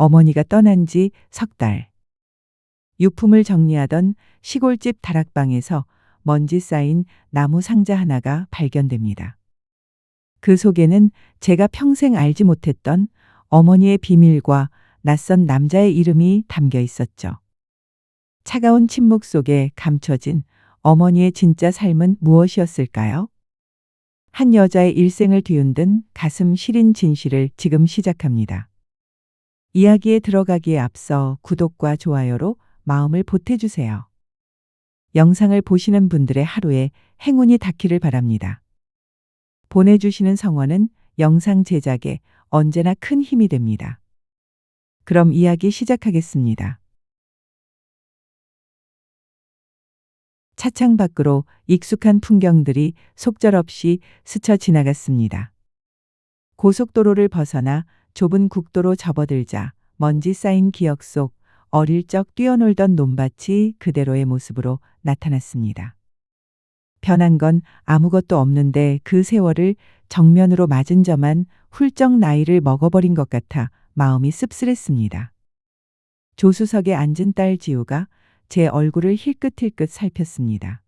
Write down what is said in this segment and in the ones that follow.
어머니가 떠난 지 석 달. 유품을 정리하던 시골집 다락방에서 먼지 쌓인 나무 상자 하나가 발견됩니다. 그 속에는 제가 평생 알지 못했던 어머니의 비밀과 낯선 남자의 이름이 담겨 있었죠. 차가운 침묵 속에 감춰진 어머니의 진짜 삶은 무엇이었을까요? 한 여자의 일생을 뒤흔든 가슴 시린 진실을 지금 시작합니다. 이야기에 들어가기에 앞서 구독과 좋아요로 마음을 보태주세요. 영상을 보시는 분들의 하루에 행운이 닿기를 바랍니다. 보내주시는 성원은 영상 제작에 언제나 큰 힘이 됩니다. 그럼 이야기 시작하겠습니다. 차창 밖으로 익숙한 풍경들이 속절없이 스쳐 지나갔습니다. 고속도로를 벗어나 좁은 국도로 접어들자 먼지 쌓인 기억 속 어릴 적 뛰어놀던 논밭이 그대로의 모습으로 나타났습니다. 변한 건 아무것도 없는데 그 세월을 정면으로 맞은 저만 훌쩍 나이를 먹어버린 것 같아 마음이 씁쓸했습니다. 조수석에 앉은 딸 지우가 제 얼굴을 힐끗힐끗 살폈습니다.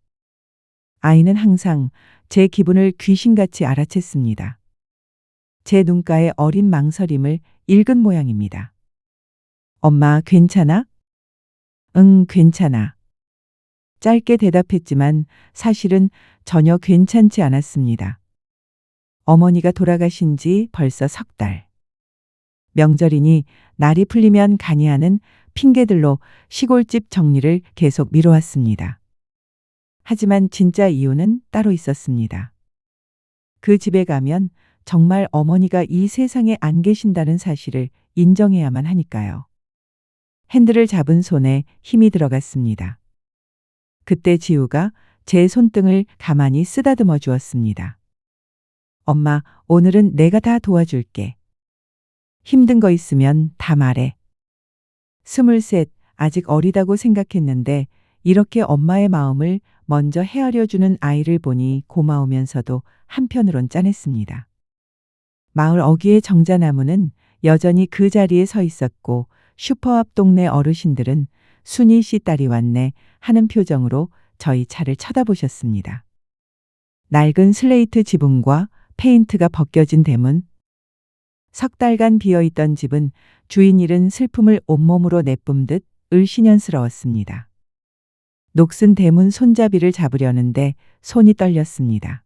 아이는 항상 제 기분을 귀신같이 알아챘습니다. 제 눈가에 어린 망설임을 읽은 모양입니다. 엄마, 괜찮아? 응, 괜찮아. 짧게 대답했지만 사실은 전혀 괜찮지 않았습니다. 어머니가 돌아가신 지 벌써 석 달. 명절이니 날이 풀리면 가니 하는 핑계들로 시골집 정리를 계속 미뤄왔습니다. 하지만 진짜 이유는 따로 있었습니다. 그 집에 가면 정말 어머니가 이 세상에 안 계신다는 사실을 인정해야만 하니까요. 핸들을 잡은 손에 힘이 들어갔습니다. 그때 지우가 제 손등을 가만히 쓰다듬어 주었습니다. 엄마, 오늘은 내가 다 도와줄게. 힘든 거 있으면 다 말해. 23, 아직 어리다고 생각했는데 이렇게 엄마의 마음을 먼저 헤아려주는 아이를 보니 고마우면서도 한편으론 짠했습니다. 마을 어귀의 정자나무는 여전히 그 자리에 서 있었고 슈퍼 앞 동네 어르신들은 순희 씨 딸이 왔네 하는 표정으로 저희 차를 쳐다보셨습니다. 낡은 슬레이트 지붕과 페인트가 벗겨진 대문. 석 달간 비어있던 집은 주인 잃은 슬픔을 온몸으로 내뿜듯 을씨년스러웠습니다. 녹슨 대문 손잡이를 잡으려는데 손이 떨렸습니다.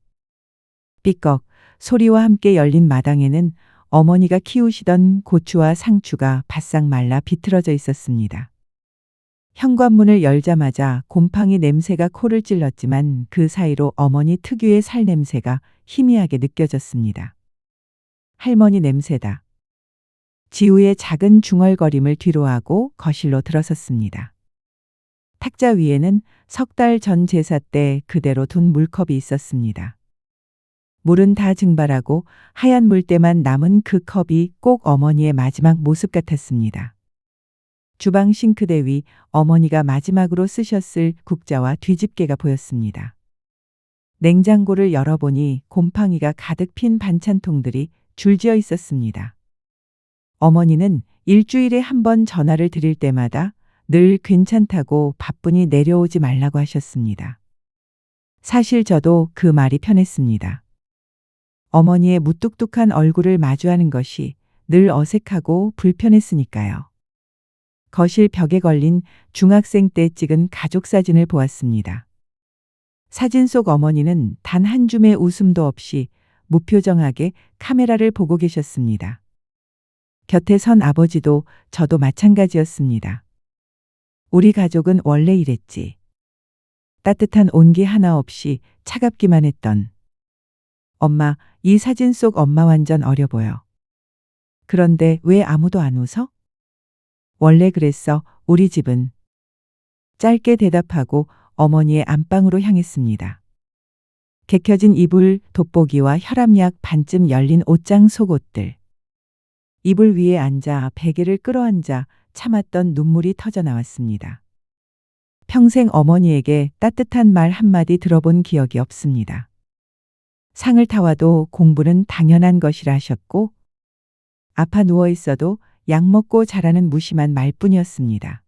삐걱 소리와 함께 열린 마당에는 어머니가 키우시던 고추와 상추가 바싹 말라 비틀어져 있었습니다. 현관문을 열자마자 곰팡이 냄새가 코를 찔렀지만 그 사이로 어머니 특유의 살 냄새가 희미하게 느껴졌습니다. 할머니 냄새다. 지우의 작은 중얼거림을 뒤로하고 거실로 들어섰습니다. 탁자 위에는 석 달 전 제사 때 그대로 둔 물컵이 있었습니다. 물은 다 증발하고 하얀 물때만 남은 그 컵이 꼭 어머니의 마지막 모습 같았습니다. 주방 싱크대 위 어머니가 마지막으로 쓰셨을 국자와 뒤집개가 보였습니다. 냉장고를 열어보니 곰팡이가 가득 핀 반찬통들이 줄지어 있었습니다. 어머니는 일주일에 한 번 전화를 드릴 때마다 늘 괜찮다고 바쁘니 내려오지 말라고 하셨습니다. 사실 저도 그 말이 편했습니다. 어머니의 무뚝뚝한 얼굴을 마주하는 것이 늘 어색하고 불편했으니까요. 거실 벽에 걸린 중학생 때 찍은 가족 사진을 보았습니다. 사진 속 어머니는 단 한 줌의 웃음도 없이 무표정하게 카메라를 보고 계셨습니다. 곁에 선 아버지도 저도 마찬가지였습니다. 우리 가족은 원래 이랬지. 따뜻한 온기 하나 없이 차갑기만 했던. 엄마, 이 사진 속 엄마 완전 어려 보여. 그런데 왜 아무도 안 웃어? 원래 그랬어, 우리 집은. 짧게 대답하고 어머니의 안방으로 향했습니다. 개켜진 이불, 돋보기와 혈압약 반쯤 열린 옷장 속옷들. 이불 위에 앉아 베개를 끌어안자 참았던 눈물이 터져 나왔습니다. 평생 어머니에게 따뜻한 말 한마디 들어본 기억이 없습니다. 상을 타와도 공부는 당연한 것이라 하셨고, 아파 누워 있어도 약 먹고 자라는 무심한 말뿐이었습니다.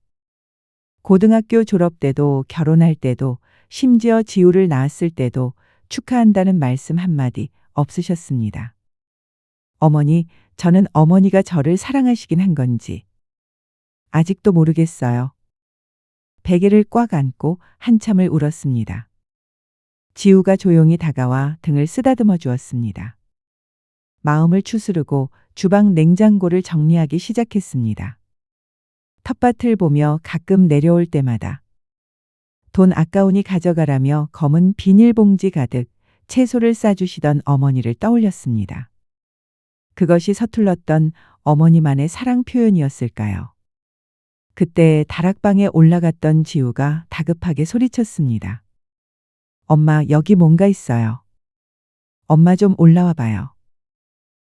고등학교 졸업 때도 결혼할 때도 심지어 지우를 낳았을 때도 축하한다는 말씀 한마디 없으셨습니다. 어머니, 저는 어머니가 저를 사랑하시긴 한 건지 아직도 모르겠어요. 베개를 꽉 안고 한참을 울었습니다. 지우가 조용히 다가와 등을 쓰다듬어 주었습니다. 마음을 추스르고 주방 냉장고를 정리하기 시작했습니다. 텃밭을 보며 가끔 내려올 때마다 돈 아까우니 가져가라며 검은 비닐봉지 가득 채소를 싸주시던 어머니를 떠올렸습니다. 그것이 서툴렀던 어머니만의 사랑 표현이었을까요? 그때 다락방에 올라갔던 지우가 다급하게 소리쳤습니다. 엄마, 여기 뭔가 있어요. 엄마 좀 올라와 봐요.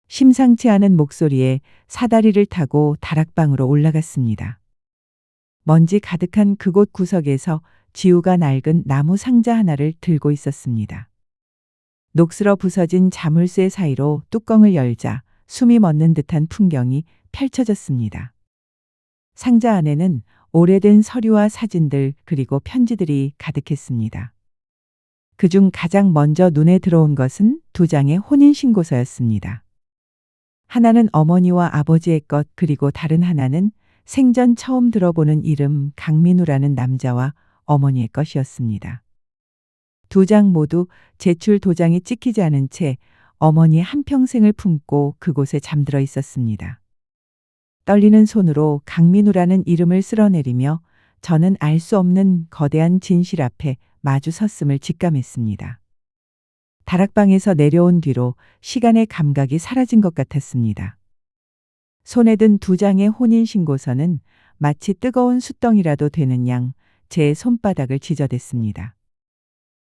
심상치 않은 목소리에 사다리를 타고 다락방으로 올라갔습니다. 먼지 가득한 그곳 구석에서 지우가 낡은 나무 상자 하나를 들고 있었습니다. 녹슬어 부서진 자물쇠 사이로 뚜껑을 열자 숨이 멎는 듯한 풍경이 펼쳐졌습니다. 상자 안에는 오래된 서류와 사진들 그리고 편지들이 가득했습니다. 그중 가장 먼저 눈에 들어온 것은 2장의 혼인신고서였습니다. 하나는 어머니와 아버지의 것 그리고 다른 하나는 생전 처음 들어보는 이름 강민우라는 남자와 어머니의 것이었습니다. 2장 모두 제출 도장이 찍히지 않은 채 어머니 한평생을 품고 그곳에 잠들어 있었습니다. 떨리는 손으로 강민우라는 이름을 쓸어내리며 저는 알 수 없는 거대한 진실 앞에 마주 섰음을 직감했습니다. 다락방에서 내려온 뒤로 시간의 감각이 사라진 것 같았습니다. 손에 든 2장의 혼인신고서는 마치 뜨거운 숯덩이라도 되는 양 제 손바닥을 지저댔습니다.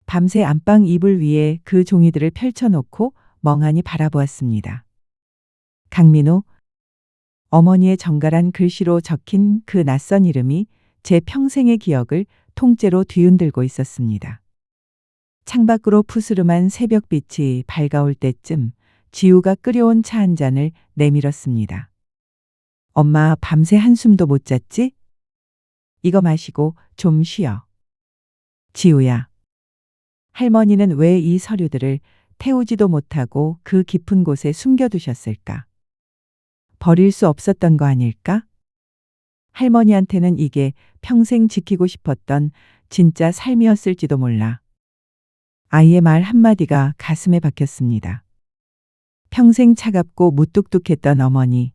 밤새 안방 이불 위에 그 종이들을 펼쳐놓고 멍하니 바라보았습니다. 강민우, 어머니의 정갈한 글씨로 적힌 그 낯선 이름이 제 평생의 기억을 통째로 뒤흔들고 있었습니다. 창밖으로 푸스름한 새벽빛이 밝아올 때쯤 지우가 끓여온 차 한 잔을 내밀었습니다. 엄마, 밤새 한숨도 못 잤지? 이거 마시고 좀 쉬어. 지우야. 할머니는 왜 이 서류들을 태우지도 못하고 그 깊은 곳에 숨겨두셨을까? 버릴 수 없었던 거 아닐까? 할머니한테는 이게 평생 지키고 싶었던 진짜 삶이었을지도 몰라. 아이의 말 한마디가 가슴에 박혔습니다. 평생 차갑고 무뚝뚝했던 어머니.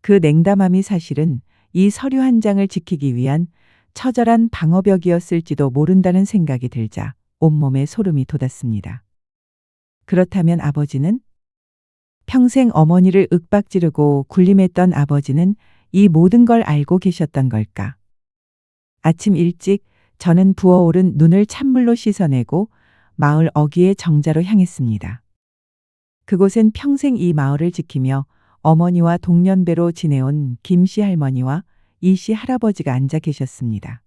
그 냉담함이 사실은 이 서류 한 장을 지키기 위한 처절한 방어벽이었을지도 모른다는 생각이 들자 온몸에 소름이 돋았습니다. 그렇다면 아버지는? 평생 어머니를 윽박지르고 군림했던 아버지는 이 모든 걸 알고 계셨던 걸까? 아침 일찍 저는 부어오른 눈을 찬물로 씻어내고 마을 어귀의 정자로 향했습니다. 그곳엔 평생 이 마을을 지키며 어머니와 동년배로 지내온 김씨 할머니와 이씨 할아버지가 앉아 계셨습니다.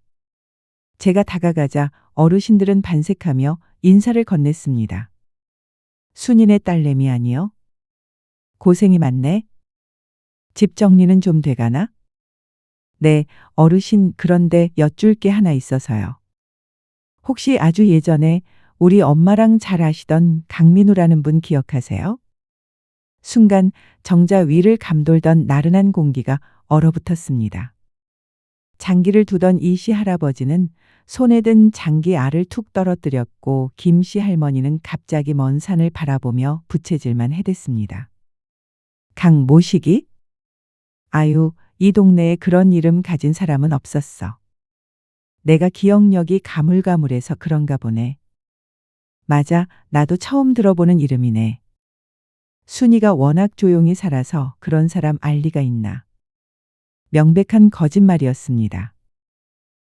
제가 다가가자 어르신들은 반색하며 인사를 건넸습니다. 순인의 딸내미 아니요? 고생이 많네. 집 정리는 좀 돼가나? 네, 어르신, 그런데 여쭐 게 하나 있어서요. 혹시 아주 예전에 우리 엄마랑 잘 아시던 강민우라는 분 기억하세요? 순간 정자 위를 감돌던 나른한 공기가 얼어붙었습니다. 장기를 두던 이씨 할아버지는 손에 든 장기 알을 툭 떨어뜨렸고 김씨 할머니는 갑자기 먼 산을 바라보며 부채질만 해댔습니다. 강모식이? 아유, 이 동네에 그런 이름 가진 사람은 없었어. 내가 기억력이 가물가물해서 그런가 보네. 맞아, 나도 처음 들어보는 이름이네. 순이가 워낙 조용히 살아서 그런 사람 알 리가 있나. 명백한 거짓말이었습니다.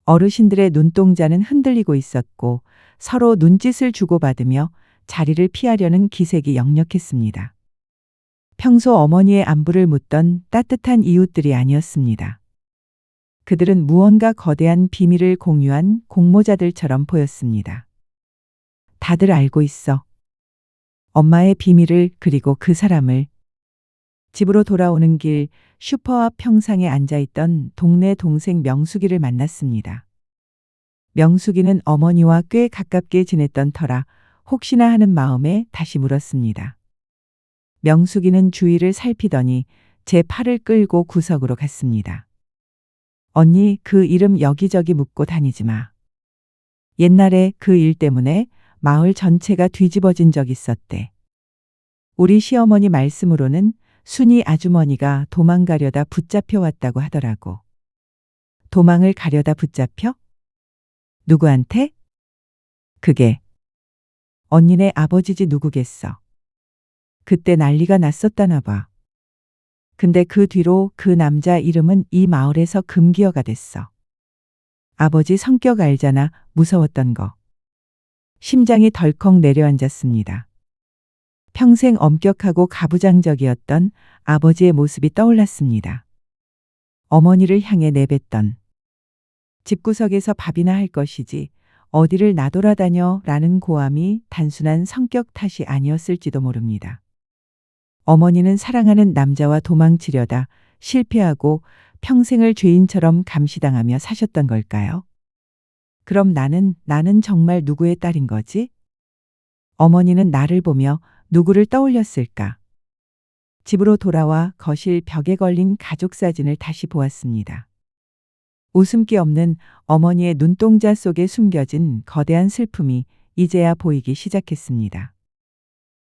어르신들의 눈동자는 흔들리고 있었고 서로 눈짓을 주고받으며 자리를 피하려는 기색이 역력했습니다. 평소 어머니의 안부를 묻던 따뜻한 이웃들이 아니었습니다. 그들은 무언가 거대한 비밀을 공유한 공모자들처럼 보였습니다. 다들 알고 있어. 엄마의 비밀을, 그리고 그 사람을. 집으로 돌아오는 길 슈퍼 앞 평상에 앉아있던 동네 동생 명숙이를 만났습니다. 명숙이는 어머니와 꽤 가깝게 지냈던 터라 혹시나 하는 마음에 다시 물었습니다. 명숙이는 주위를 살피더니 제 팔을 끌고 구석으로 갔습니다. 언니, 그 이름 여기저기 묻고 다니지 마. 옛날에 그 일 때문에 마을 전체가 뒤집어진 적 있었대. 우리 시어머니 말씀으로는 순이 아주머니가 도망가려다 붙잡혀 왔다고 하더라고. 도망을 가려다 붙잡혀? 누구한테? 그게 언니네 아버지지 누구겠어. 그때 난리가 났었다나 봐. 근데 그 뒤로 그 남자 이름은 이 마을에서 금기어가 됐어. 아버지 성격 알잖아. 무서웠던 거. 심장이 덜컥 내려앉았습니다. 평생 엄격하고 가부장적이었던 아버지의 모습이 떠올랐습니다. 어머니를 향해 내뱉던 집구석에서 밥이나 할 것이지 어디를 나돌아다녀 라는 고함이 단순한 성격 탓이 아니었을지도 모릅니다. 어머니는 사랑하는 남자와 도망치려다 실패하고 평생을 죄인처럼 감시당하며 사셨던 걸까요? 그럼 나는 정말 누구의 딸인 거지? 어머니는 나를 보며 누구를 떠올렸을까? 집으로 돌아와 거실 벽에 걸린 가족 사진을 다시 보았습니다. 웃음기 없는 어머니의 눈동자 속에 숨겨진 거대한 슬픔이 이제야 보이기 시작했습니다.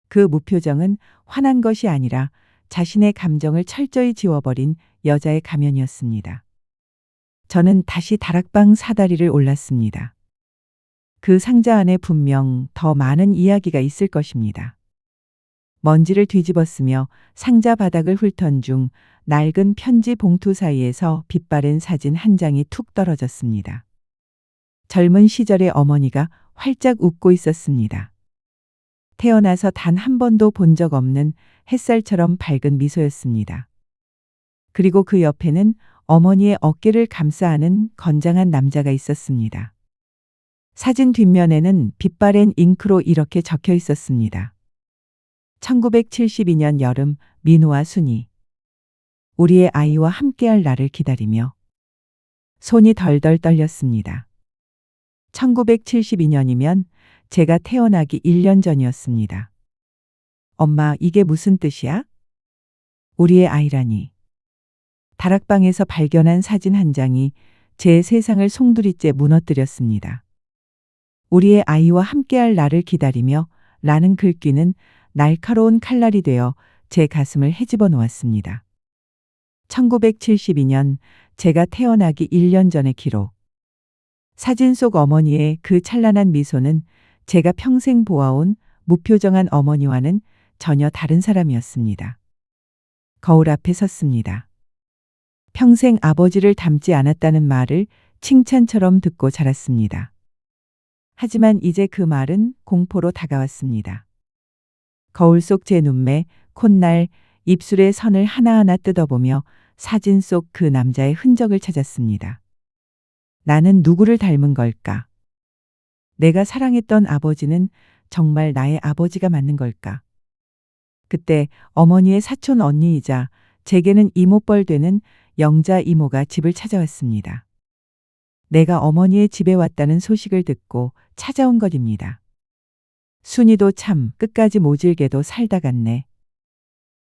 그 무표정은 화난 것이 아니라 자신의 감정을 철저히 지워버린 여자의 가면이었습니다. 저는 다시 다락방 사다리를 올랐습니다. 그 상자 안에 분명 더 많은 이야기가 있을 것입니다. 먼지를 뒤집었으며 상자 바닥을 훑던 중 낡은 편지 봉투 사이에서 빛바랜 사진 한 장이 툭 떨어졌습니다. 젊은 시절의 어머니가 활짝 웃고 있었습니다. 태어나서 단 한 번도 본 적 없는 햇살처럼 밝은 미소였습니다. 그리고 그 옆에는 어머니의 어깨를 감싸 안은 건장한 남자가 있었습니다. 사진 뒷면에는 빛바랜 잉크로 이렇게 적혀 있었습니다. 1972년 여름, 민우와 순이. 우리의 아이와 함께할 날을 기다리며. 손이 덜덜 떨렸습니다. 1972년이면 제가 태어나기 1년 전이었습니다. 엄마, 이게 무슨 뜻이야? 우리의 아이라니. 다락방에서 발견한 사진 한 장이 제 세상을 송두리째 무너뜨렸습니다. 우리의 아이와 함께할 날을 기다리며 라는 글귀는 날카로운 칼날이 되어 제 가슴을 헤집어 놓았습니다. 1972년 제가 태어나기 1년 전의 기록. 사진 속 어머니의 그 찬란한 미소는 제가 평생 보아온 무표정한 어머니와는 전혀 다른 사람이었습니다. 거울 앞에 섰습니다. 평생 아버지를 닮지 않았다는 말을 칭찬처럼 듣고 자랐습니다. 하지만 이제 그 말은 공포로 다가왔습니다. 거울 속 제 눈매, 콧날, 입술의 선을 하나하나 뜯어보며 사진 속 그 남자의 흔적을 찾았습니다. 나는 누구를 닮은 걸까? 내가 사랑했던 아버지는 정말 나의 아버지가 맞는 걸까? 그때 어머니의 사촌 언니이자 제게는 이모뻘 되는 영자 이모가 집을 찾아왔습니다. 내가 어머니의 집에 왔다는 소식을 듣고 찾아온 것입니다. 순이도 참 끝까지 모질게도 살다 갔네.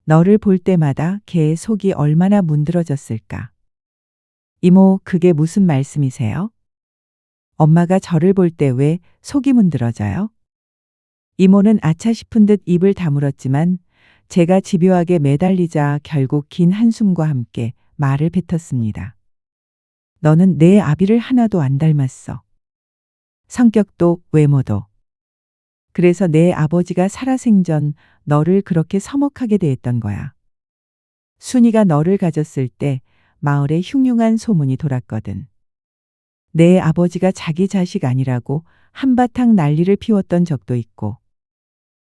너를 볼 때마다 걔의 속이 얼마나 문드러졌을까. 이모, 그게 무슨 말씀이세요? 엄마가 저를 볼 때 왜 속이 문드러져요? 이모는 아차 싶은 듯 입을 다물었지만 제가 집요하게 매달리자 결국 긴 한숨과 함께 말을 뱉었습니다. 너는 내 아비를 하나도 안 닮았어. 성격도 외모도. 그래서 내 아버지가 살아생전 너를 그렇게 서먹하게 대했던 거야. 순이가 너를 가졌을 때 마을에 흉흉한 소문이 돌았거든. 내 아버지가 자기 자식 아니라고 한바탕 난리를 피웠던 적도 있고.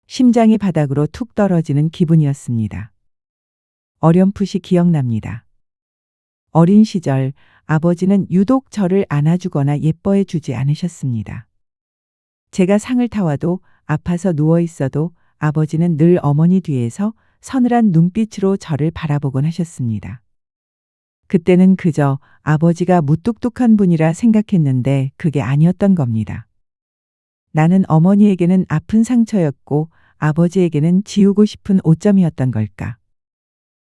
심장이 바닥으로 툭 떨어지는 기분이었습니다. 어렴풋이 기억납니다. 어린 시절 아버지는 유독 저를 안아주거나 예뻐해 주지 않으셨습니다. 제가 상을 타와도 아파서 누워 있어도 아버지는 늘 어머니 뒤에서 서늘한 눈빛으로 저를 바라보곤 하셨습니다. 그때는 그저 아버지가 무뚝뚝한 분이라 생각했는데 그게 아니었던 겁니다. 나는 어머니에게는 아픈 상처였고 아버지에게는 지우고 싶은 오점이었던 걸까.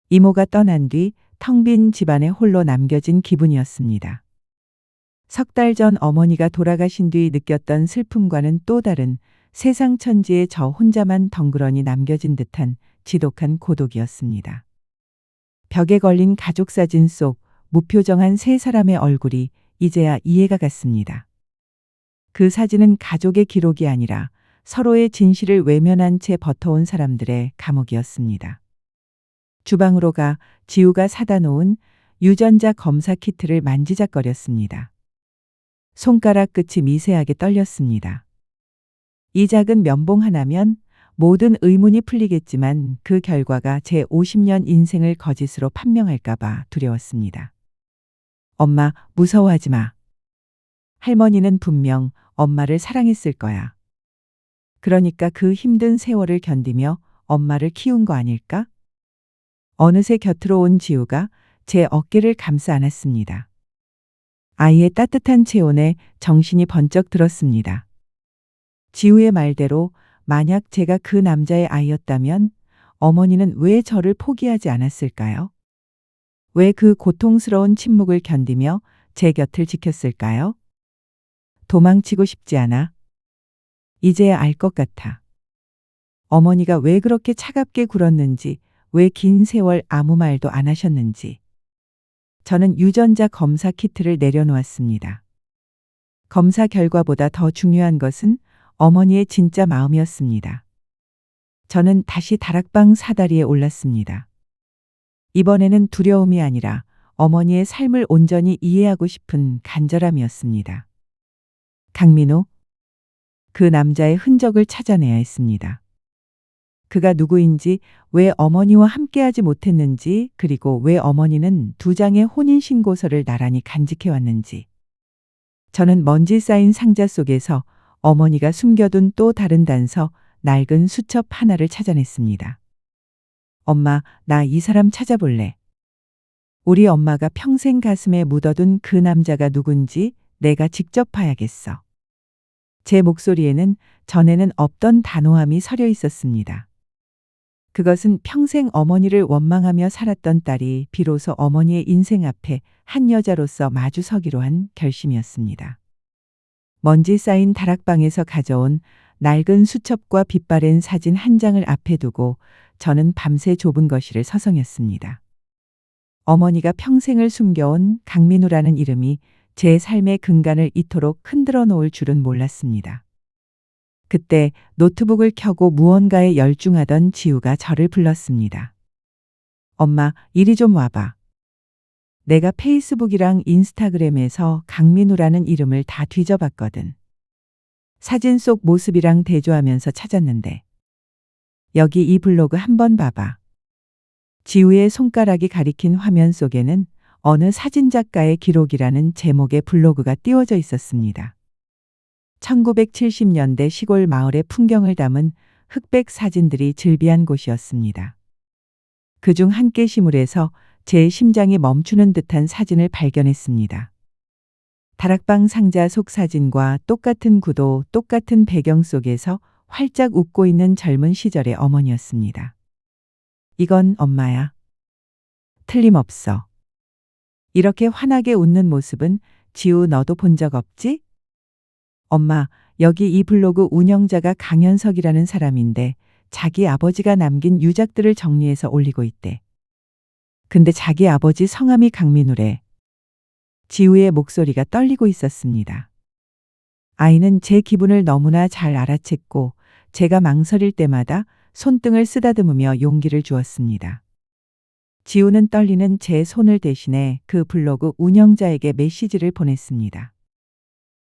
이모가 떠난 뒤 텅 빈 집안에 홀로 남겨진 기분이었습니다. 석 달 전 어머니가 돌아가신 뒤 느꼈던 슬픔과는 또 다른 세상 천지에 저 혼자만 덩그러니 남겨진 듯한 지독한 고독이었습니다. 벽에 걸린 가족 사진 속 무표정한 세 사람의 얼굴이 이제야 이해가 갔습니다. 그 사진은 가족의 기록이 아니라 서로의 진실을 외면한 채 버텨온 사람들의 감옥이었습니다. 주방으로 가 지우가 사다 놓은 유전자 검사 키트를 만지작거렸습니다. 손가락 끝이 미세하게 떨렸습니다. 이 작은 면봉 하나면 모든 의문이 풀리겠지만 그 결과가 제 50년 인생을 거짓으로 판명할까봐 두려웠습니다. 엄마, 무서워하지 마. 할머니는 분명 엄마를 사랑했을 거야. 그러니까 그 힘든 세월을 견디며 엄마를 키운 거 아닐까? 어느새 곁으로 온 지우가 제 어깨를 감싸 안았습니다. 아이의 따뜻한 체온에 정신이 번쩍 들었습니다. 지우의 말대로 만약 제가 그 남자의 아이였다면 어머니는 왜 저를 포기하지 않았을까요? 왜 그 고통스러운 침묵을 견디며 제 곁을 지켰을까요? 도망치고 싶지 않아. 이제야 알 것 같아. 어머니가 왜 그렇게 차갑게 굴었는지, 왜 긴 세월 아무 말도 안 하셨는지. 저는 유전자 검사 키트를 내려놓았습니다. 검사 결과보다 더 중요한 것은 어머니의 진짜 마음이었습니다. 저는 다시 다락방 사다리에 올랐습니다. 이번에는 두려움이 아니라 어머니의 삶을 온전히 이해하고 싶은 간절함이었습니다. 강민호, 그 남자의 흔적을 찾아내야 했습니다. 그가 누구인지, 왜 어머니와 함께하지 못했는지, 그리고 왜 어머니는 2장의 혼인신고서를 나란히 간직해왔는지. 저는 먼지 쌓인 상자 속에서 어머니가 숨겨둔 또 다른 단서, 낡은 수첩 하나를 찾아냈습니다. 엄마, 나 이 사람 찾아볼래. 우리 엄마가 평생 가슴에 묻어둔 그 남자가 누군지 내가 직접 봐야겠어. 제 목소리에는 전에는 없던 단호함이 서려 있었습니다. 그것은 평생 어머니를 원망하며 살았던 딸이 비로소 어머니의 인생 앞에 한 여자로서 마주 서기로 한 결심이었습니다. 먼지 쌓인 다락방에서 가져온 낡은 수첩과 빛바랜 사진 한 장을 앞에 두고 저는 밤새 좁은 거실을 서성였습니다. 어머니가 평생을 숨겨온 강민우라는 이름이 제 삶의 근간을 이토록 흔들어 놓을 줄은 몰랐습니다. 그때 노트북을 켜고 무언가에 열중하던 지우가 저를 불렀습니다. 엄마, 이리 좀 와봐. 내가 페이스북이랑 인스타그램에서 강민우라는 이름을 다 뒤져봤거든. 사진 속 모습이랑 대조하면서 찾았는데. 여기 이 블로그 한번 봐봐. 지우의 손가락이 가리킨 화면 속에는 어느 사진작가의 기록이라는 제목의 블로그가 띄워져 있었습니다. 1970년대 시골 마을의 풍경을 담은 흑백 사진들이 즐비한 곳이었습니다. 그중 한 게시물에서 제 심장이 멈추는 듯한 사진을 발견했습니다. 다락방 상자 속 사진과 똑같은 구도, 똑같은 배경 속에서 활짝 웃고 있는 젊은 시절의 어머니였습니다. 이건 엄마야. 틀림없어. 이렇게 환하게 웃는 모습은 지우 너도 본 적 없지? 엄마, 여기 이 블로그 운영자가 강현석이라는 사람인데 자기 아버지가 남긴 유작들을 정리해서 올리고 있대. 근데 자기 아버지 성함이 강민우래. 지우의 목소리가 떨리고 있었습니다. 아이는 제 기분을 너무나 잘 알아챘고 제가 망설일 때마다 손등을 쓰다듬으며 용기를 주었습니다. 지우는 떨리는 제 손을 대신해 그 블로그 운영자에게 메시지를 보냈습니다.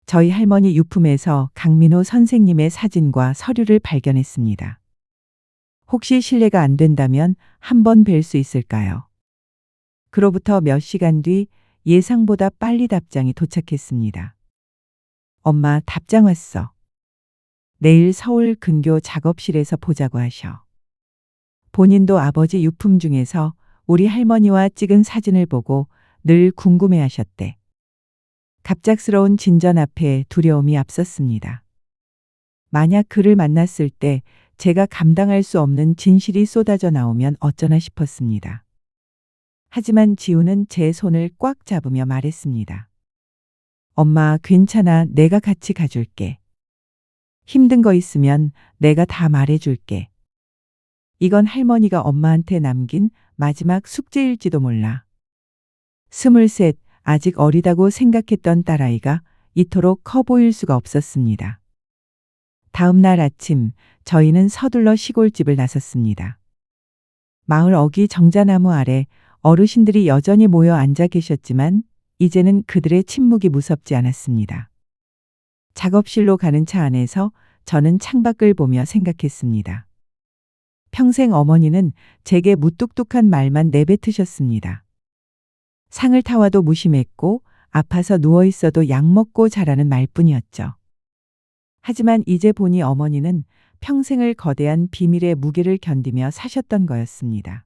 저희 할머니 유품에서 강민호 선생님의 사진과 서류를 발견했습니다. 혹시 실례가 안 된다면 한번 뵐 수 있을까요? 그로부터 몇 시간 뒤 예상보다 빨리 답장이 도착했습니다. 엄마, 답장 왔어. 내일 서울 근교 작업실에서 보자고 하셔. 본인도 아버지 유품 중에서 우리 할머니와 찍은 사진을 보고 늘 궁금해하셨대. 갑작스러운 진전 앞에 두려움이 앞섰습니다. 만약 그를 만났을 때 제가 감당할 수 없는 진실이 쏟아져 나오면 어쩌나 싶었습니다. 하지만 지우는 제 손을 꽉 잡으며 말했습니다. 엄마, 괜찮아. 내가 같이 가줄게. 힘든 거 있으면 내가 다 말해줄게. 이건 할머니가 엄마한테 남긴 마지막 숙제일지도 몰라. 23, 아직 어리다고 생각했던 딸아이가 이토록 커 보일 수가 없었습니다. 다음 날 아침 저희는 서둘러 시골집을 나섰습니다. 마을 어귀 정자나무 아래 어르신들이 여전히 모여 앉아 계셨지만 이제는 그들의 침묵이 무섭지 않았습니다. 작업실로 가는 차 안에서 저는 창밖을 보며 생각했습니다. 평생 어머니는 제게 무뚝뚝한 말만 내뱉으셨습니다. 상을 타와도 무심했고 아파서 누워 있어도 약 먹고 자라는 말뿐이었죠. 하지만 이제 보니 어머니는 평생을 거대한 비밀의 무게를 견디며 사셨던 거였습니다.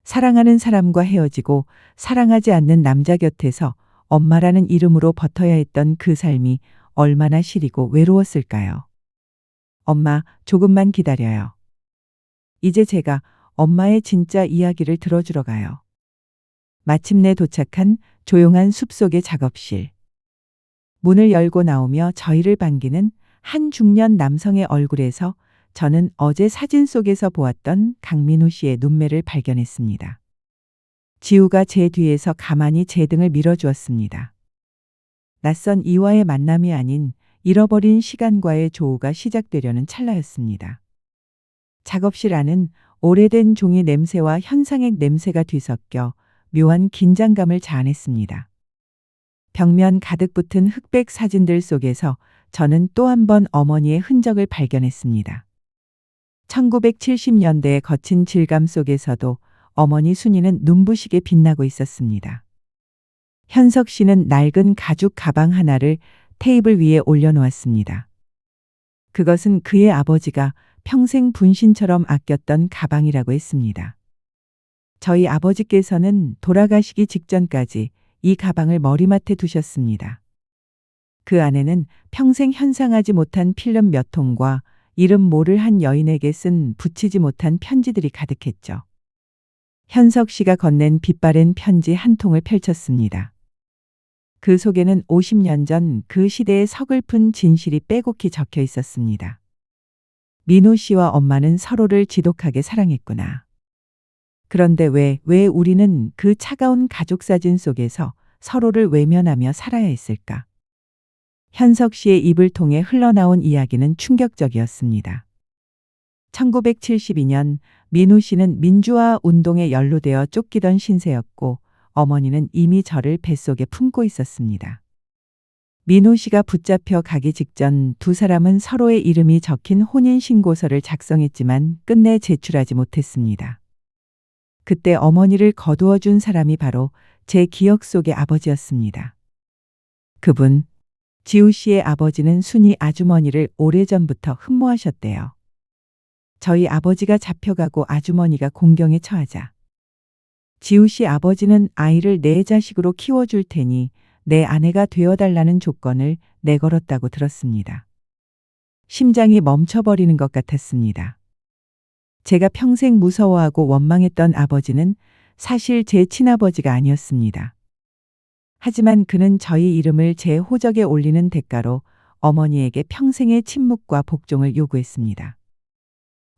사랑하는 사람과 헤어지고 사랑하지 않는 남자 곁에서 엄마라는 이름으로 버텨야 했던 그 삶이 얼마나 시리고 외로웠을까요? 엄마, 조금만 기다려요. 이제 제가 엄마의 진짜 이야기를 들어주러 가요. 마침내 도착한 조용한 숲속의 작업실. 문을 열고 나오며 저희를 반기는 한 중년 남성의 얼굴에서 저는 어제 사진 속에서 보았던 강민우 씨의 눈매를 발견했습니다. 지우가 제 뒤에서 가만히 제 등을 밀어주었습니다. 낯선 이와의 만남이 아닌 잃어버린 시간과의 조우가 시작되려는 찰나였습니다. 작업실 안은 오래된 종이 냄새와 현상액 냄새가 뒤섞여 묘한 긴장감을 자아냈습니다. 벽면 가득 붙은 흑백 사진들 속에서 저는 또 한 번 어머니의 흔적을 발견했습니다. 1970년대의 거친 질감 속에서도 어머니 순이는 눈부시게 빛나고 있었습니다. 현석 씨는 낡은 가죽 가방 하나를 테이블 위에 올려놓았습니다. 그것은 그의 아버지가 평생 분신처럼 아꼈던 가방이라고 했습니다. 저희 아버지께서는 돌아가시기 직전까지 이 가방을 머리맡에 두셨습니다. 그 안에는 평생 현상하지 못한 필름 몇 통과 이름 모를 한 여인에게 쓴 붙이지 못한 편지들이 가득했죠. 현석 씨가 건넨 빛바랜 편지 한 통을 펼쳤습니다. 그 속에는 50년 전 그 시대의 서글픈 진실이 빼곡히 적혀 있었습니다. 민우 씨와 엄마는 서로를 지독하게 사랑했구나. 그런데 왜 우리는 그 차가운 가족 사진 속에서 서로를 외면하며 살아야 했을까? 현석 씨의 입을 통해 흘러나온 이야기는 충격적이었습니다. 1972년 민우 씨는 민주화 운동에 연루되어 쫓기던 신세였고 어머니는 이미 저를 뱃속에 품고 있었습니다. 민우 씨가 붙잡혀 가기 직전 두 사람은 서로의 이름이 적힌 혼인신고서를 작성했지만 끝내 제출하지 못했습니다. 그때 어머니를 거두어 준 사람이 바로 제 기억 속의 아버지였습니다. 그분, 지우 씨의 아버지는 순이 아주머니를 오래전부터 흠모하셨대요. 저희 아버지가 잡혀가고 아주머니가 공경에 처하자 지우 씨 아버지는 아이를 내 자식으로 키워줄 테니 내 아내가 되어달라는 조건을 내걸었다고 들었습니다. 심장이 멈춰버리는 것 같았습니다. 제가 평생 무서워하고 원망했던 아버지는 사실 제 친아버지가 아니었습니다. 하지만 그는 저희 이름을 제 호적에 올리는 대가로 어머니에게 평생의 침묵과 복종을 요구했습니다.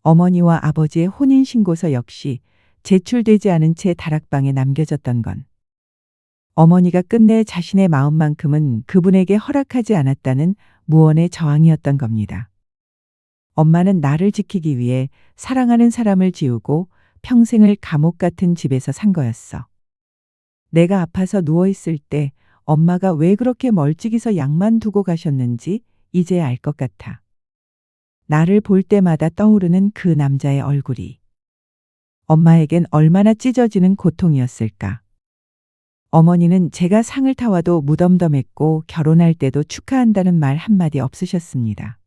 어머니와 아버지의 혼인신고서 역시 제출되지 않은 채 다락방에 남겨졌던 건 어머니가 끝내 자신의 마음만큼은 그분에게 허락하지 않았다는 무언의 저항이었던 겁니다. 엄마는 나를 지키기 위해 사랑하는 사람을 지우고 평생을 감옥 같은 집에서 산 거였어. 내가 아파서 누워있을 때 엄마가 왜 그렇게 멀찍이서 약만 두고 가셨는지 이제 알 것 같아. 나를 볼 때마다 떠오르는 그 남자의 얼굴이 엄마에겐 얼마나 찢어지는 고통이었을까. 어머니는 제가 상을 타와도 무덤덤했고 결혼할 때도 축하한다는 말 한마디 없으셨습니다.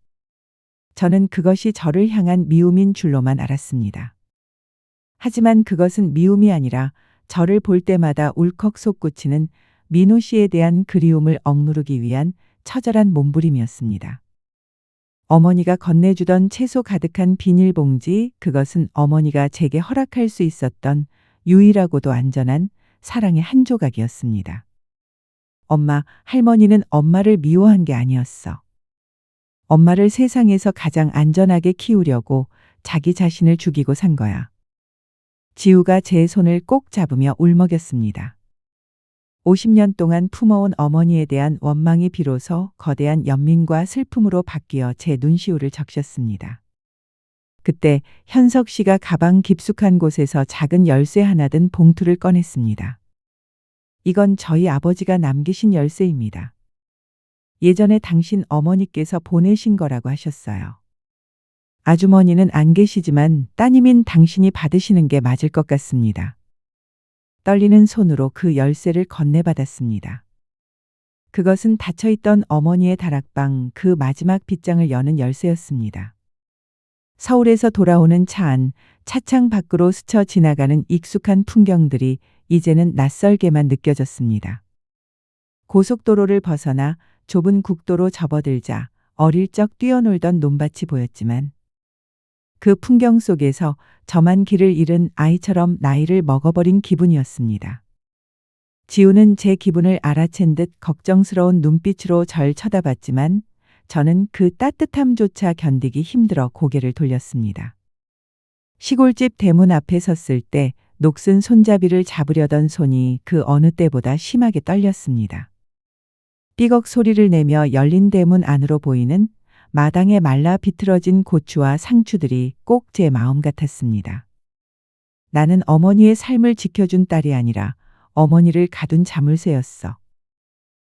저는 그것이 저를 향한 미움인 줄로만 알았습니다. 하지만 그것은 미움이 아니라 저를 볼 때마다 울컥 솟구치는 민호 씨에 대한 그리움을 억누르기 위한 처절한 몸부림이었습니다. 어머니가 건네주던 채소 가득한 비닐봉지, 그것은 어머니가 제게 허락할 수 있었던 유일하고도 안전한 사랑의 한 조각이었습니다. 엄마, 할머니는 엄마를 미워한 게 아니었어. 엄마를 세상에서 가장 안전하게 키우려고 자기 자신을 죽이고 산 거야. 지우가 제 손을 꼭 잡으며 울먹였습니다. 50년 동안 품어온 어머니에 대한 원망이 비로소 거대한 연민과 슬픔으로 바뀌어 제 눈시울을 적셨습니다. 그때 현석 씨가 가방 깊숙한 곳에서 작은 열쇠 하나 든 봉투를 꺼냈습니다. 이건 저희 아버지가 남기신 열쇠입니다. 예전에 당신 어머니께서 보내신 거라고 하셨어요. 아주머니는 안 계시지만 따님인 당신이 받으시는 게 맞을 것 같습니다. 떨리는 손으로 그 열쇠를 건네받았습니다. 그것은 닫혀있던 어머니의 다락방 그 마지막 빗장을 여는 열쇠였습니다. 서울에서 돌아오는 차 안, 차창 밖으로 스쳐 지나가는 익숙한 풍경들이 이제는 낯설게만 느껴졌습니다. 고속도로를 벗어나 좁은 국도로 접어들자 어릴 적 뛰어놀던 논밭이 보였지만 그 풍경 속에서 저만 길을 잃은 아이처럼 나이를 먹어버린 기분이었습니다. 지우는 제 기분을 알아챈 듯 걱정스러운 눈빛으로 절 쳐다봤지만 저는 그 따뜻함조차 견디기 힘들어 고개를 돌렸습니다. 시골집 대문 앞에 섰을 때 녹슨 손잡이를 잡으려던 손이 그 어느 때보다 심하게 떨렸습니다. 삐걱 소리를 내며 열린 대문 안으로 보이는 마당에 말라 비틀어진 고추와 상추들이 꼭 제 마음 같았습니다. 나는 어머니의 삶을 지켜준 딸이 아니라 어머니를 가둔 자물쇠였어.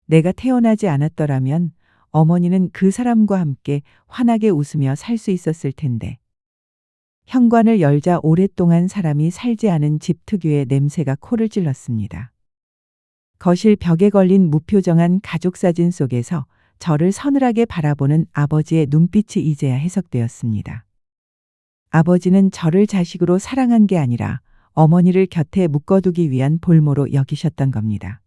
내가 태어나지 않았더라면 어머니는 그 사람과 함께 환하게 웃으며 살 수 있었을 텐데. 현관을 열자 오랫동안 사람이 살지 않은 집 특유의 냄새가 코를 찔렀습니다. 거실 벽에 걸린 무표정한 가족사진 속에서 저를 서늘하게 바라보는 아버지의 눈빛이 이제야 해석되었습니다. 아버지는 저를 자식으로 사랑한 게 아니라 어머니를 곁에 묶어두기 위한 볼모로 여기셨던 겁니다.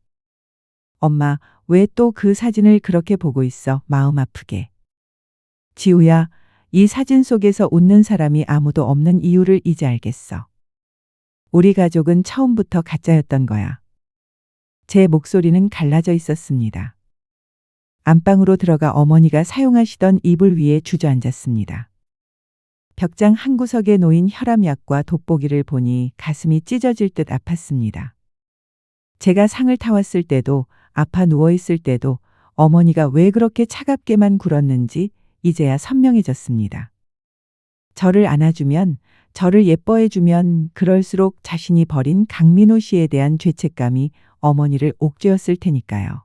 엄마, 왜 또 그 사진을 그렇게 보고 있어? 마음 아프게. 지우야, 이 사진 속에서 웃는 사람이 아무도 없는 이유를 이제 알겠어. 우리 가족은 처음부터 가짜였던 거야. 제 목소리는 갈라져 있었습니다. 안방으로 들어가 어머니가 사용하시던 이불 위에 주저앉았습니다. 벽장 한 구석에 놓인 혈압약과 돋보기를 보니 가슴이 찢어질 듯 아팠습니다. 제가 상을 타왔을 때도 아파 누워있을 때도 어머니가 왜 그렇게 차갑게만 굴었는지 이제야 선명해졌습니다. 저를 안아주면, 저를 예뻐해주면 그럴수록 자신이 버린 강민호 씨에 대한 죄책감이 어머니를 옥죄었을 테니까요.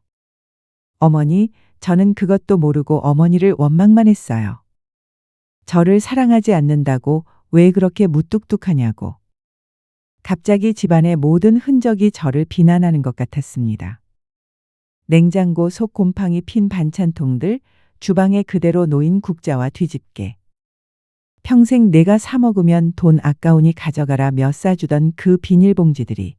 어머니, 저는 그것도 모르고 어머니를 원망만 했어요. 저를 사랑하지 않는다고 왜 그렇게 무뚝뚝하냐고. 갑자기 집안의 모든 흔적이 저를 비난하는 것 같았습니다. 냉장고 속 곰팡이 핀 반찬통들, 주방에 그대로 놓인 국자와 뒤집개. 평생 내가 사 먹으면 돈 아까우니 가져가라며 싸주던 그 비닐봉지들이.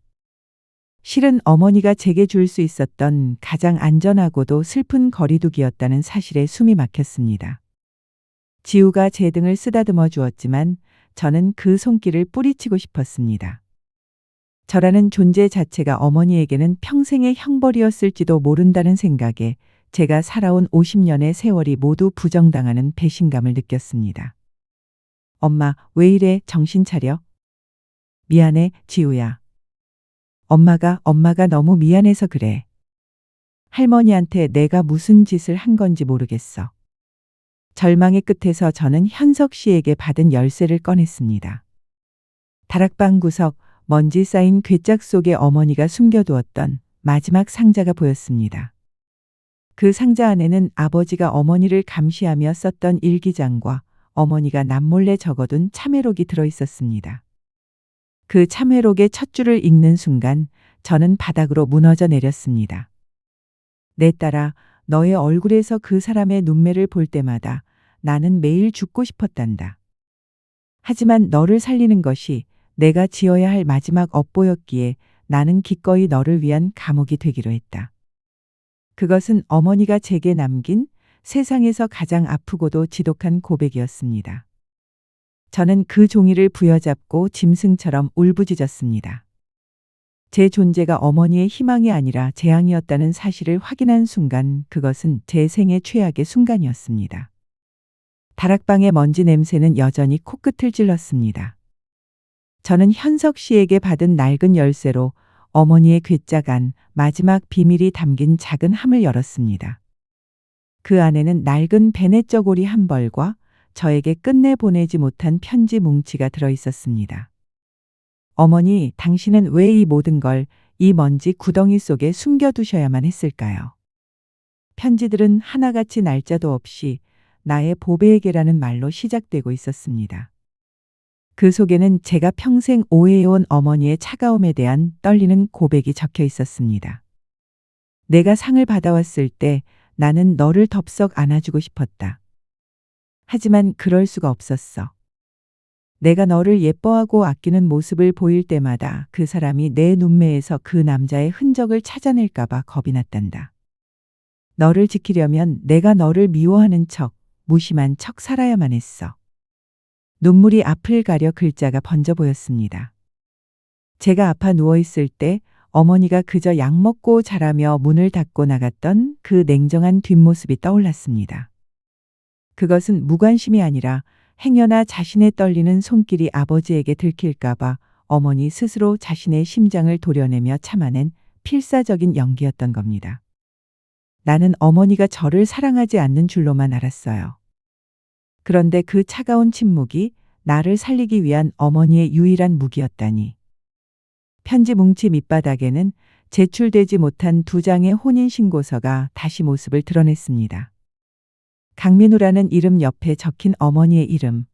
실은 어머니가 제게 줄 수 있었던 가장 안전하고도 슬픈 거리두기였다는 사실에 숨이 막혔습니다. 지우가 제 등을 쓰다듬어 주었지만 저는 그 손길을 뿌리치고 싶었습니다. 저라는 존재 자체가 어머니에게는 평생의 형벌이었을지도 모른다는 생각에 제가 살아온 50년의 세월이 모두 부정당하는 배신감을 느꼈습니다. 엄마, 왜 이래? 정신 차려. 미안해, 지우야. 엄마가 너무 미안해서 그래. 할머니한테 내가 무슨 짓을 한 건지 모르겠어. 절망의 끝에서 저는 현석 씨에게 받은 열쇠를 꺼냈습니다. 다락방 구석, 먼지 쌓인 괴짝 속에 어머니가 숨겨두었던 마지막 상자가 보였습니다. 그 상자 안에는 아버지가 어머니를 감시하며 썼던 일기장과 어머니가 남몰래 적어둔 참회록이 들어있었습니다. 그 참회록의 첫 줄을 읽는 순간 저는 바닥으로 무너져 내렸습니다. 내 딸아, 너의 얼굴에서 그 사람의 눈매를 볼 때마다 나는 매일 죽고 싶었단다. 하지만 너를 살리는 것이 내가 지어야 할 마지막 업보였기에 나는 기꺼이 너를 위한 감옥이 되기로 했다. 그것은 어머니가 제게 남긴 세상에서 가장 아프고도 지독한 고백이었습니다. 저는 그 종이를 부여잡고 짐승처럼 울부짖었습니다. 제 존재가 어머니의 희망이 아니라 재앙이었다는 사실을 확인한 순간 그것은 제 생애 최악의 순간이었습니다. 다락방의 먼지 냄새는 여전히 코끝을 찔렀습니다. 저는 현석 씨에게 받은 낡은 열쇠로 어머니의 괴짝 안 마지막 비밀이 담긴 작은 함을 열었습니다. 그 안에는 낡은 베네쩌고리 한 벌과 저에게 끝내 보내지 못한 편지 뭉치가 들어 있었습니다. 어머니, 당신은 왜 이 모든 걸 이 먼지 구덩이 속에 숨겨두셔야만 했을까요? 편지들은 하나같이 날짜도 없이 나의 보배에게라는 말로 시작되고 있었습니다. 그 속에는 제가 평생 오해해온 어머니의 차가움에 대한 떨리는 고백이 적혀 있었습니다. 내가 상을 받아왔을 때 나는 너를 덥석 안아주고 싶었다. 하지만 그럴 수가 없었어. 내가 너를 예뻐하고 아끼는 모습을 보일 때마다 그 사람이 내 눈매에서 그 남자의 흔적을 찾아낼까봐 겁이 났단다. 너를 지키려면 내가 너를 미워하는 척, 무심한 척 살아야만 했어. 눈물이 앞을 가려 글자가 번져 보였습니다. 제가 아파 누워있을 때 어머니가 그저 약 먹고 자라며 문을 닫고 나갔던 그 냉정한 뒷모습이 떠올랐습니다. 그것은 무관심이 아니라 행여나 자신의 떨리는 손길이 아버지에게 들킬까봐 어머니 스스로 자신의 심장을 도려내며 참아낸 필사적인 연기였던 겁니다. 나는 어머니가 저를 사랑하지 않는 줄로만 알았어요. 그런데 그 차가운 침묵이 나를 살리기 위한 어머니의 유일한 무기였다니. 편지 뭉치 밑바닥에는 제출되지 못한 2장의 혼인신고서가 다시 모습을 드러냈습니다. 강민우라는 이름 옆에 적힌 어머니의 이름.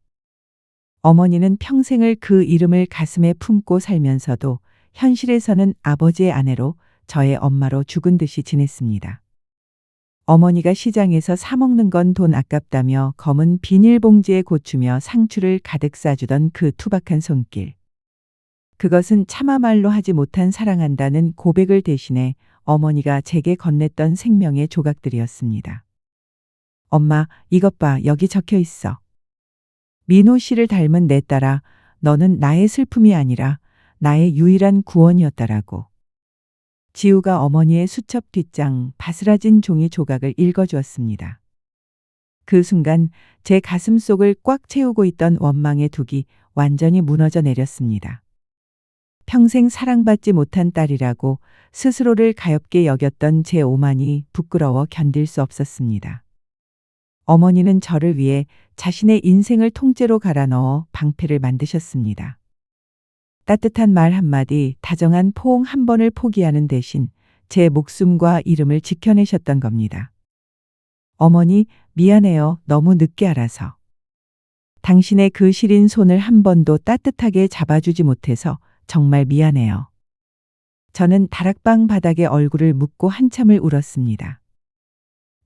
어머니는 평생을 그 이름을 가슴에 품고 살면서도 현실에서는 아버지의 아내로 저의 엄마로 죽은 듯이 지냈습니다. 어머니가 시장에서 사먹는 건 돈 아깝다며 검은 비닐봉지에 고추며 상추를 가득 싸주던 그 투박한 손길. 그것은 차마 말로 하지 못한 사랑한다는 고백을 대신해 어머니가 제게 건넸던 생명의 조각들이었습니다. 엄마, 이것 봐, 여기 적혀 있어. 민호 씨를 닮은 내 딸아, 너는 나의 슬픔이 아니라 나의 유일한 구원이었다라고. 지우가 어머니의 수첩 뒷장 바스라진 종이 조각을 읽어주었습니다. 그 순간 제 가슴 속을 꽉 채우고 있던 원망의 둑이 완전히 무너져 내렸습니다. 평생 사랑받지 못한 딸이라고 스스로를 가엾게 여겼던 제 오만이 부끄러워 견딜 수 없었습니다. 어머니는 저를 위해 자신의 인생을 통째로 갈아 넣어 방패를 만드셨습니다. 따뜻한 말 한마디, 다정한 포옹 한 번을 포기하는 대신 제 목숨과 이름을 지켜내셨던 겁니다. 어머니, 미안해요. 너무 늦게 알아서. 당신의 그 시린 손을 한 번도 따뜻하게 잡아주지 못해서 정말 미안해요. 저는 다락방 바닥에 얼굴을 묻고 한참을 울었습니다.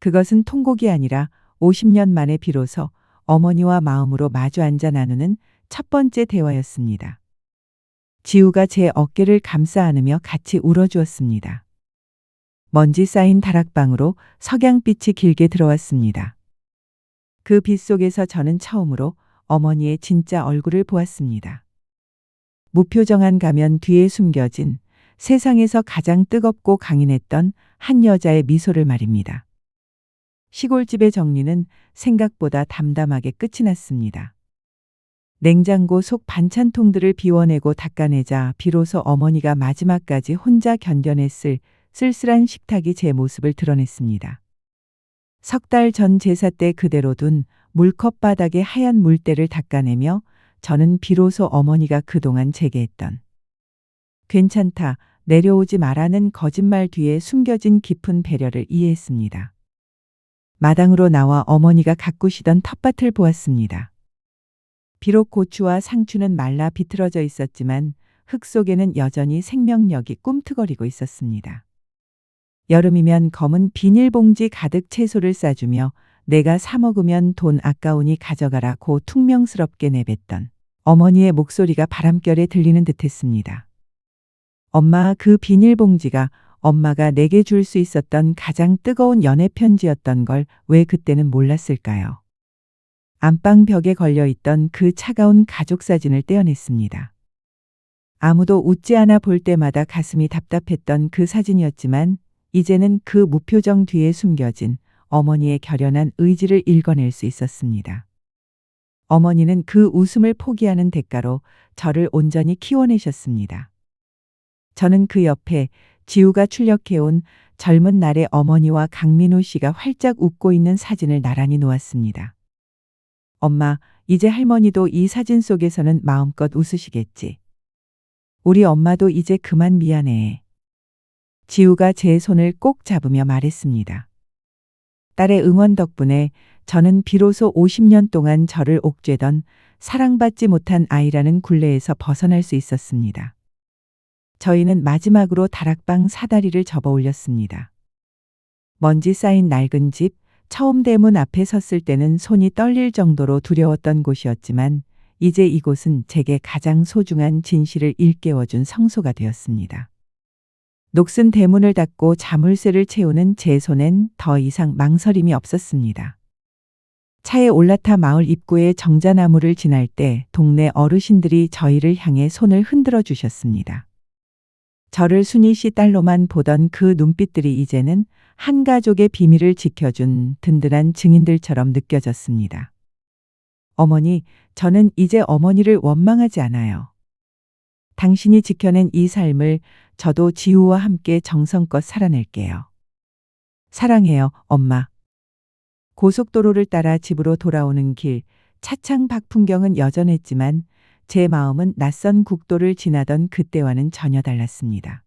그것은 통곡이 아니라 50년 만에 비로소 어머니와 마음으로 마주 앉아 나누는 첫 번째 대화였습니다. 지우가 제 어깨를 감싸 안으며 같이 울어주었습니다. 먼지 쌓인 다락방으로 석양빛이 길게 들어왔습니다. 그 빛 속에서 저는 처음으로 어머니의 진짜 얼굴을 보았습니다. 무표정한 가면 뒤에 숨겨진 세상에서 가장 뜨겁고 강인했던 한 여자의 미소를 말입니다. 시골집의 정리는 생각보다 담담하게 끝이 났습니다. 냉장고 속 반찬통들을 비워내고 닦아내자 비로소 어머니가 마지막까지 혼자 견뎌냈을 쓸쓸한 식탁이 제 모습을 드러냈습니다. 3달 전 제사 때 그대로 둔 물컵 바닥에 하얀 물때를 닦아내며 저는 비로소 어머니가 그동안 제게 했던 괜찮다, 내려오지 마라는 거짓말 뒤에 숨겨진 깊은 배려를 이해했습니다. 마당으로 나와 어머니가 가꾸시던 텃밭을 보았습니다. 비록 고추와 상추는 말라 비틀어져 있었지만 흙 속에는 여전히 생명력이 꿈틀거리고 있었습니다. 여름이면 검은 비닐봉지 가득 채소를 싸주며 내가 사 먹으면 돈 아까우니 가져가라고 퉁명스럽게 내뱉던 어머니의 목소리가 바람결에 들리는 듯했습니다. 엄마, 그 비닐봉지가 엄마가 내게 줄 수 있었던 가장 뜨거운 연애 편지였던 걸 왜 그때는 몰랐을까요? 안방 벽에 걸려 있던 그 차가운 가족 사진을 떼어냈습니다. 아무도 웃지 않아 볼 때마다 가슴이 답답했던 그 사진이었지만 이제는 그 무표정 뒤에 숨겨진 어머니의 결연한 의지를 읽어낼 수 있었습니다. 어머니는 그 웃음을 포기하는 대가로 저를 온전히 키워내셨습니다. 저는 그 옆에 지우가 출력해온 젊은 날의 어머니와 강민우 씨가 활짝 웃고 있는 사진을 나란히 놓았습니다. 엄마, 이제 할머니도 이 사진 속에서는 마음껏 웃으시겠지. 우리 엄마도 이제 그만 미안해. 지우가 제 손을 꼭 잡으며 말했습니다. 딸의 응원 덕분에 저는 비로소 50년 동안 저를 옥죄던 사랑받지 못한 아이라는 굴레에서 벗어날 수 있었습니다. 저희는 마지막으로 다락방 사다리를 접어 올렸습니다. 먼지 쌓인 낡은 집, 처음 대문 앞에 섰을 때는 손이 떨릴 정도로 두려웠던 곳이었지만 이제 이곳은 제게 가장 소중한 진실을 일깨워준 성소가 되었습니다. 녹슨 대문을 닫고 자물쇠를 채우는 제 손엔 더 이상 망설임이 없었습니다. 차에 올라타 마을 입구의 정자나무를 지날 때 동네 어르신들이 저희를 향해 손을 흔들어 주셨습니다. 저를 순희 씨 딸로만 보던 그 눈빛들이 이제는 한 가족의 비밀을 지켜준 든든한 증인들처럼 느껴졌습니다. 어머니, 저는 이제 어머니를 원망하지 않아요. 당신이 지켜낸 이 삶을 저도 지우와 함께 정성껏 살아낼게요. 사랑해요, 엄마. 고속도로를 따라 집으로 돌아오는 길, 차창 밖 풍경은 여전했지만 제 마음은 낯선 국도를 지나던 그때와는 전혀 달랐습니다.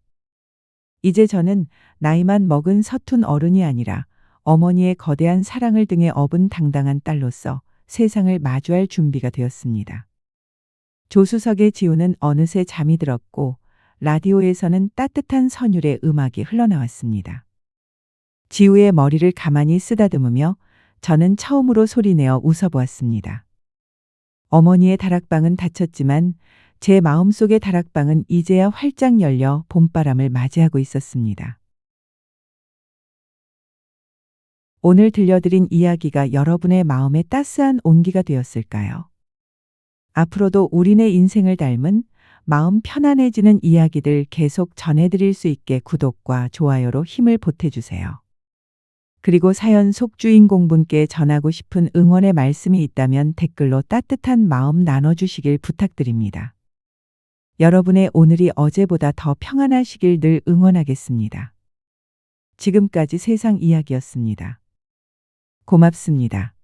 이제 저는 나이만 먹은 서툰 어른이 아니라 어머니의 거대한 사랑을 등에 업은 당당한 딸로서 세상을 마주할 준비가 되었습니다. 조수석의 지우는 어느새 잠이 들었고 라디오에서는 따뜻한 선율의 음악이 흘러나왔습니다. 지우의 머리를 가만히 쓰다듬으며 저는 처음으로 소리내어 웃어보았습니다. 어머니의 다락방은 닫혔지만 제 마음속의 다락방은 이제야 활짝 열려 봄바람을 맞이하고 있었습니다. 오늘 들려드린 이야기가 여러분의 마음에 따스한 온기가 되었을까요? 앞으로도 우리네 인생을 닮은 마음 편안해지는 이야기들 계속 전해드릴 수 있게 구독과 좋아요로 힘을 보태주세요. 그리고 사연 속 주인공분께 전하고 싶은 응원의 말씀이 있다면 댓글로 따뜻한 마음 나눠주시길 부탁드립니다. 여러분의 오늘이 어제보다 더 평안하시길 늘 응원하겠습니다. 지금까지 세상 이야기였습니다. 고맙습니다.